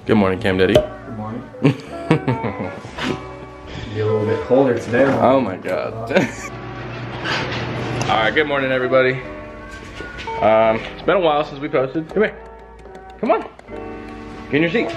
Good morning, Cam Daddy. Good morning. Be a little bit colder today. Oh my god. Alright, good morning everybody. It's been a while since we posted. Come here. Come on. Get in your seat.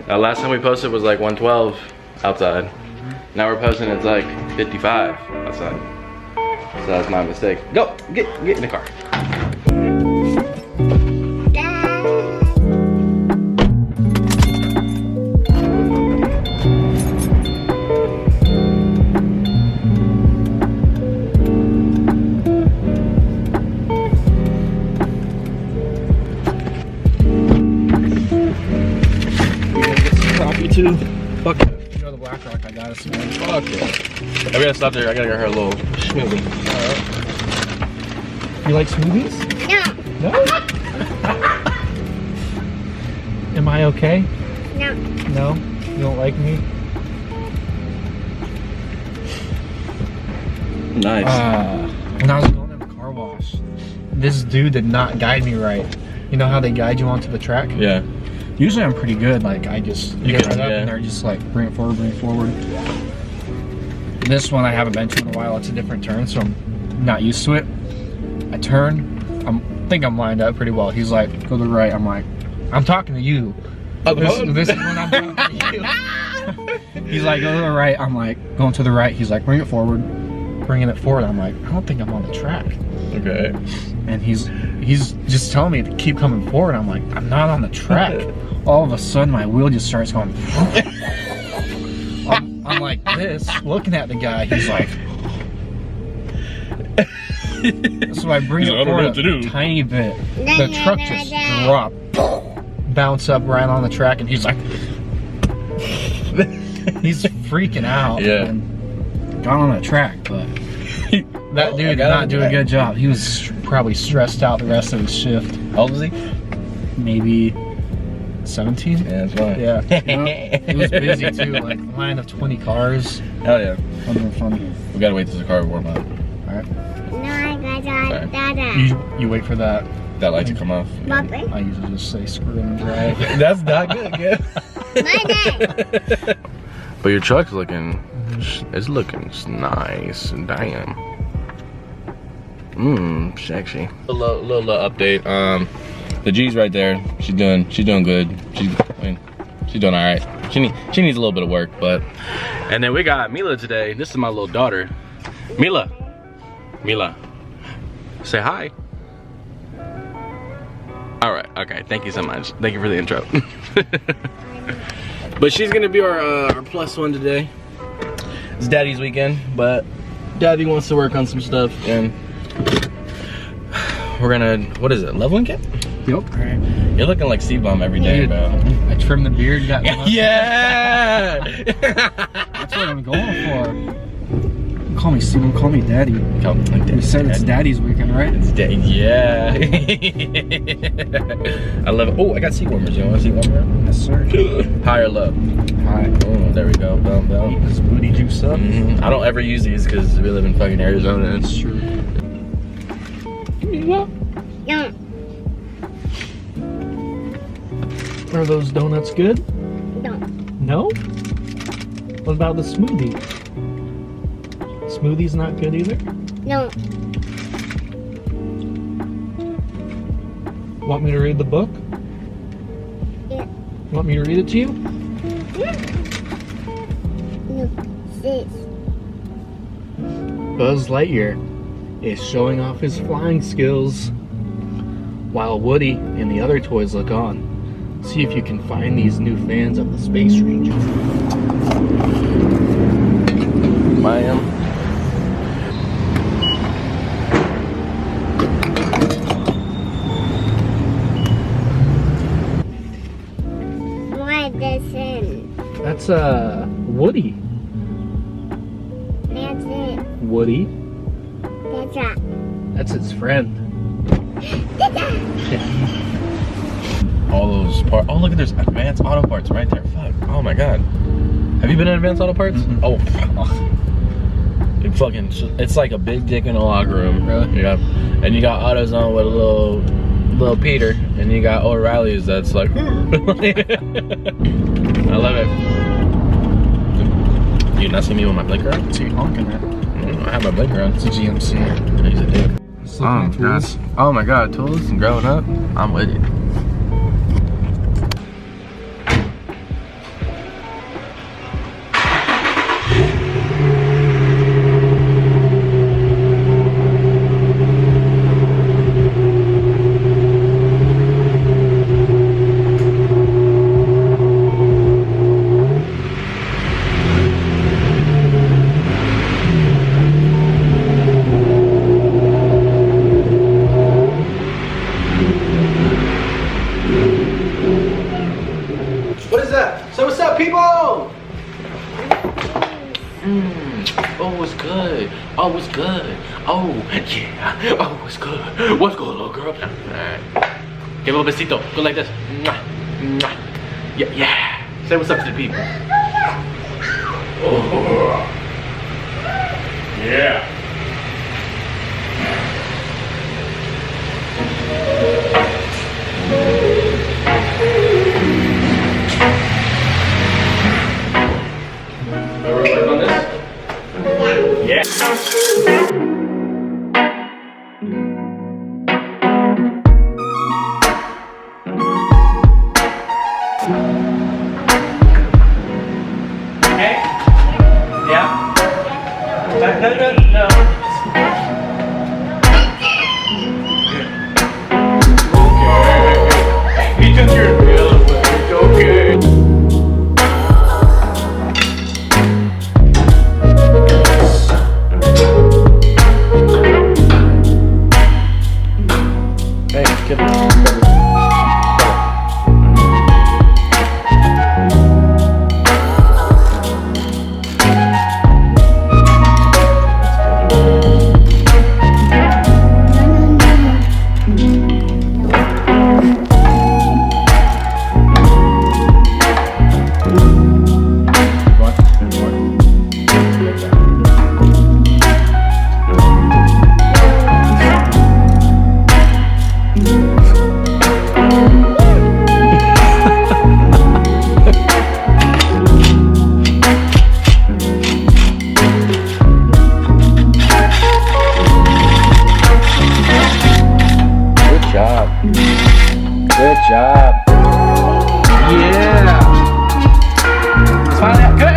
Last time we posted was like 112 outside. Now we're posting it's like 55 outside. So that's my mistake. Go, get in the car. Too. Fuck it. You know the Black Rock I got us, man. Fuck yeah. I gotta stop there. I gotta get her a little smoothie. You like smoothies? No. No? Am I okay? No. No? You don't like me? Nice. When I was going to the car wash, this dude did not guide me right. You know how they guide you onto the track? Yeah. Usually I'm pretty good, like I just get right up yeah. and they're just like bring it forward, bring it forward. This one I haven't been to in a while, it's a different turn, so I'm not used to it. I turn, I think I'm lined up pretty well. He's like, go to the right, I'm like, I'm talking to you. This is when I'm talking to you. He's like, go to the right, I'm like, going to the right. He's like, bring it forward, bringing it forward. I'm like, I don't think I'm on the track. Okay. And he's just telling me to keep coming forward. I'm like, I'm not on the track. All of a sudden, my wheel just starts going. I'm like this, looking at the guy. He's like, so I bring it forward a tiny bit. The truck just dropped, bounce up right on the track, and he's like, he's freaking out. Yeah. And got on the track, but that dude did not do a good job. He was probably stressed out the rest of his shift. How old was he? Maybe 17? Yeah, that's fine. Yeah. It was busy too, like a line of 20 cars. Hell yeah. Funny. We gotta wait till the car warm up. Alright. No, You wait for that That light to come off. Bobby. I usually just say screw and drive. That's not good, kid. But your truck's looking, it's looking nice. Damn. Sexy. A little update. The G's right there. She's doing good. She's doing all right. She needs a little bit of work, but. And then we got Mila today. This is my little daughter, Mila. Say hi. All right. Okay. Thank you so much. Thank you for the intro. But she's gonna be our plus one today. It's Daddy's weekend, but Daddy wants to work on some stuff, and we're gonna, what is it, leveling kit? Yep. You're looking like C-Bomb every day, bro. I trimmed the beard, got the mustache. Yeah! That's what I'm going for. Call me Steven, call me Daddy. You said it's Daddy's weekend, right? It's Daddy, yeah. I love it. Oh, I got seat warmers. You want a seat warmer? Yes, sir. High or low? High. Oh, there we go. Boom, boom. Eat this booty juice up. I don't ever use these because we live in fucking Arizona. That's true. No. Are those donuts good? No. No? What about the smoothie? Smoothie's not good either? No. Want me to read the book? Yeah. Want me to read it to you? No. Sis. Buzz Lightyear is showing off his flying skills while Woody and the other toys look on. See if you can find these new fans of the Space Ranger. Ma'am. What this in? That's Woody. That's it. Woody. That's that. That's his friend. All those parts. Oh, look at there's advanced auto parts right there. Fuck. Oh my god. Have you been in advanced auto parts? Oh. It fucking. It's like a big dick in a locker room. Really? Yeah. And you got AutoZone with a little little Peter, and you got O'Reilly's that's like, I love it. You not see me with my blinker on? So you honking it. I have my blinker on. It's a GMC. He's a dick. Oh, tools. Oh my god, tools and growing up, I'm with you. What is that? So what's up, people? Oh, it's good. Oh, it's good. Oh, yeah. Oh, it's good. What's good, little girl? All right. Give a little besito. Go like this. Mwah. Mwah. Yeah, yeah. Say what's up to the people. Oh. Yeah. Good job. Yeah. Smile out. Come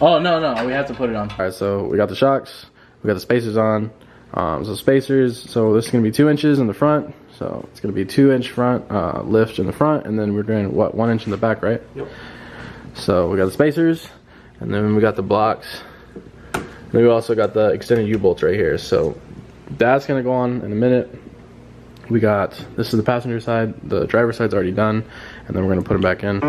Oh, no, we have to put it on. All right, so we got the shocks, we got the spacers on. So spacers, so this is gonna be 2 inches in the front. So it's gonna be 2-inch front lift in the front, and then we're doing what, 1 inch in the back, right? Yep. So we got the spacers, and then we got the blocks. And then we also got the extended U-bolts right here. So that's gonna go on in a minute. We got, this is the passenger side, the driver's side's already done, and then we're gonna put them back in.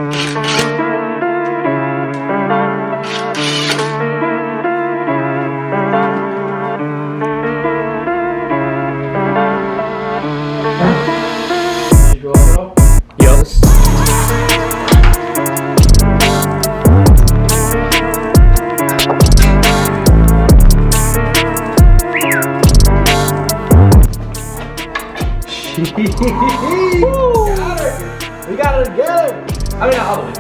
We got it together. I mean, not all the way.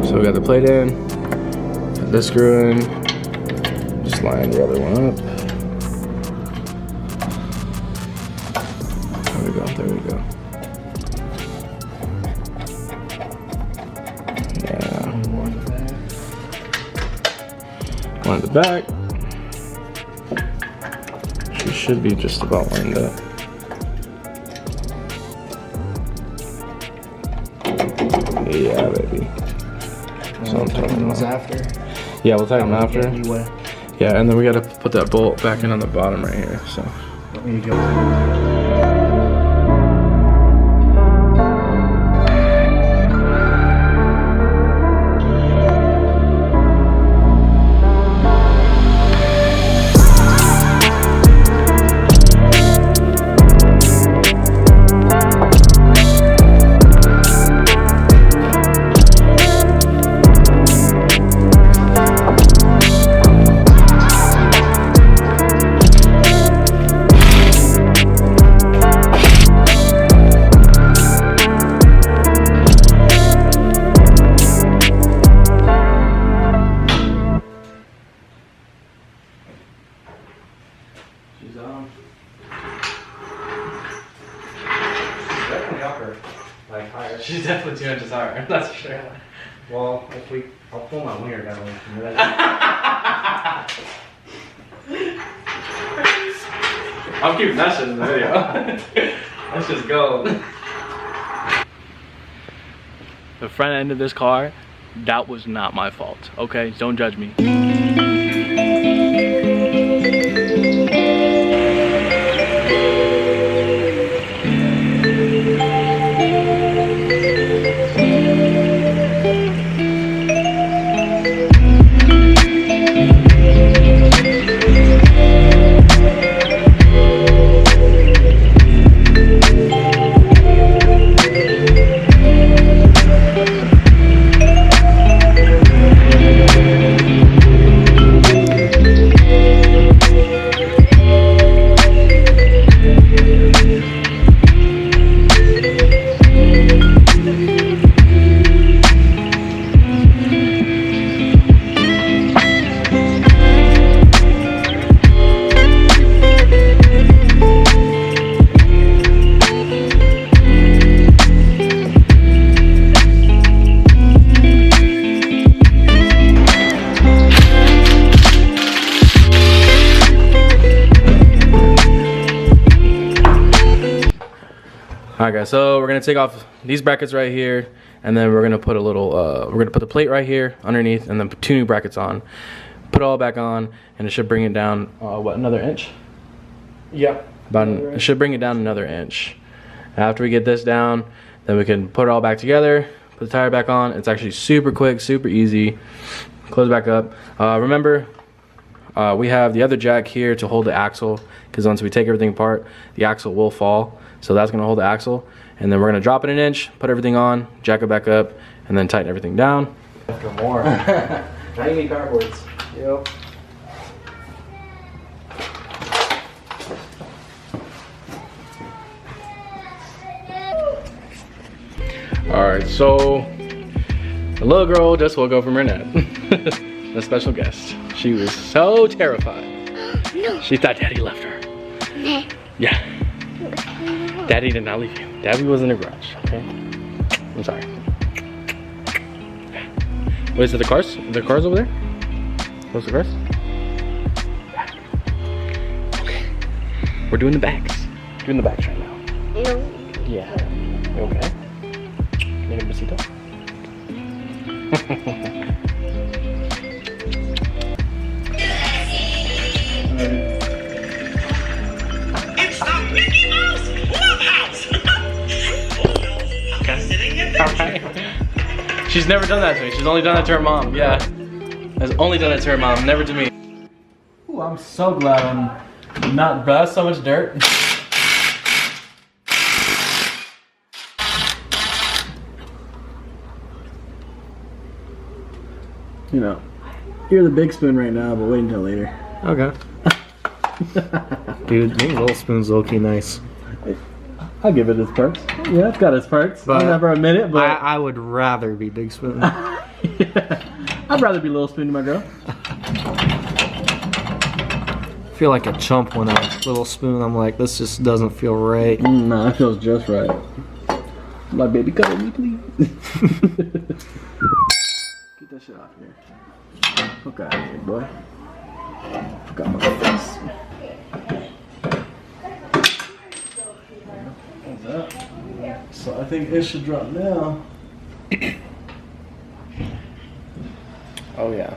So we got the plate in, put this screw in, just line the other one up. There we go, there we go. Yeah. One at the back. She should be just about lined up. Yeah, baby. So I'm taking those after. Yeah, we'll tighten them after. Anyway. Yeah, and then we gotta put that bolt back in on the bottom right here, so. Let me go. She's on. She's definitely upper. Like higher. She's definitely 2 inches higher. That's for sure. Well, I'll pull my winger down away from that. I'm keeping that shit in the video. Let's just go. The front end of this car, that was not my fault. Okay, don't judge me. Alright guys, so we're gonna take off these brackets right here, and then we're gonna put a little, we're gonna put the plate right here underneath, and then put 2 new brackets on. Put it all back on, and it should bring it down, what, another inch? Yep. It should bring it down another inch. After we get this down, then we can put it all back together, put the tire back on. It's actually super quick, super easy. Close back up. Remember, we have the other jack here to hold the axle, because once we take everything apart, the axle will fall. So that's gonna hold the axle, and then we're gonna drop it an inch, put everything on, jack it back up, and then tighten everything down. After more. Now you need cardboards. Yep. All right, so the little girl just woke up from her nap. The special guest. She was so terrified. No. She thought Daddy left her. No. Yeah. Daddy did not leave you. Daddy was in the garage, okay? I'm sorry. What is it, the cars? Are there cars over there? Those the cars? Okay. We're doing the backs. Doing the backs right now. No. Yeah. You okay? Need a besito? It's the Mickey Mouse Clubhouse! Sitting at the Alright. She's never done that to me. She's only done that to her mom. Yeah. Has only done it to her mom, never to me. Ooh, I'm so glad I'm not, bro, that's so much dirt. You know, you're the big spoon right now, but wait until later. Okay. Dude, maybe little spoon's low-key nice. I'll give it its perks. Yeah, it's got its perks. But I'll never admit it, but I would rather be big spoon. yeah. I'd rather be little spoon to my girl. I feel like a chump when I little spoon. I'm like, this just doesn't feel right. Nah, that feels just right. My baby, cover me, please. Get that shit off here. Fuck out of here, boy. Fuck out my face. What's that? So I think it should drop now. Oh yeah.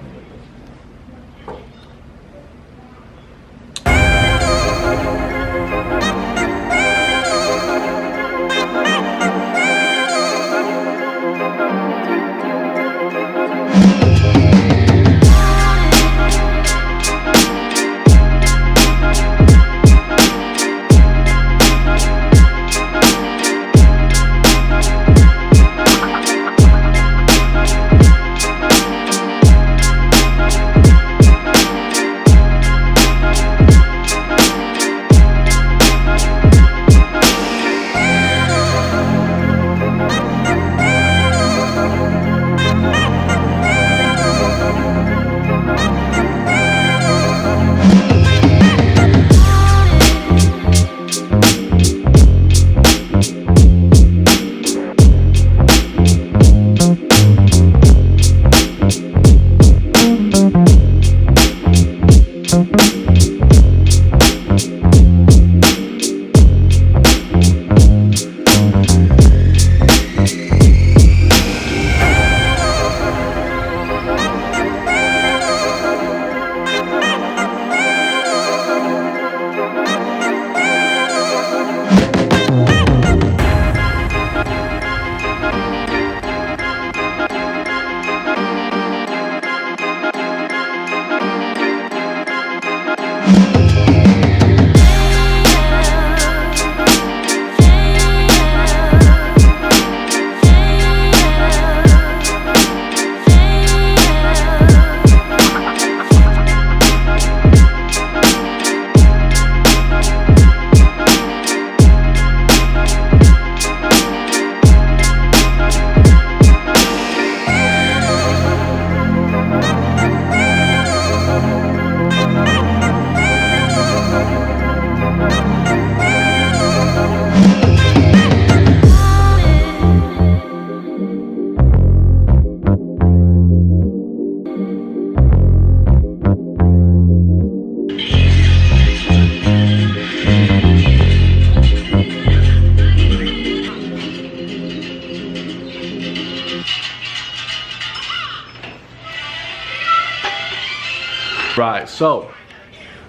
Right, so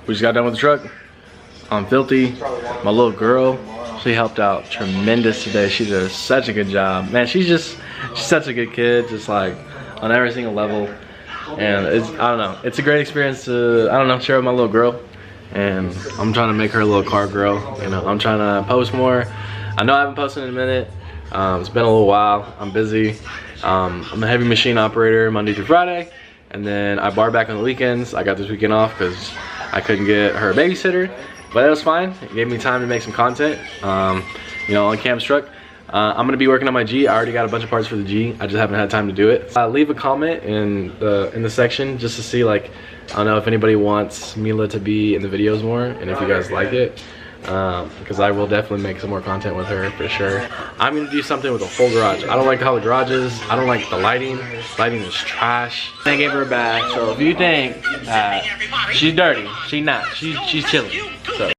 we just got done with the truck. I'm filthy. My little girl, she helped out tremendous today. She did such a good job. Man, she's such a good kid, just like on every single level. And it's, I don't know, it's a great experience to, I don't know, share with my little girl. And I'm trying to make her a little car girl. You know, I'm trying to post more. I know I haven't posted in a minute. It's been a little while. I'm busy. I'm a heavy machine operator Monday through Friday. And then I bar back on the weekends. I got this weekend off because I couldn't get her a babysitter. But that was fine. It gave me time to make some content, you know, on Cam's truck. I'm gonna be working on my G. I already got a bunch of parts for the G. I just haven't had time to do it. Leave a comment in the section just to see, like, I don't know if anybody wants Mila to be in the videos more and if you guys like it. Because I will definitely make some more content with her for sure. I'm gonna do something with the whole garage. I don't like how the garage is. I don't like the lighting. Lighting is trash. They gave her a bath, so if you think that she's dirty, she's not. She's chilling. So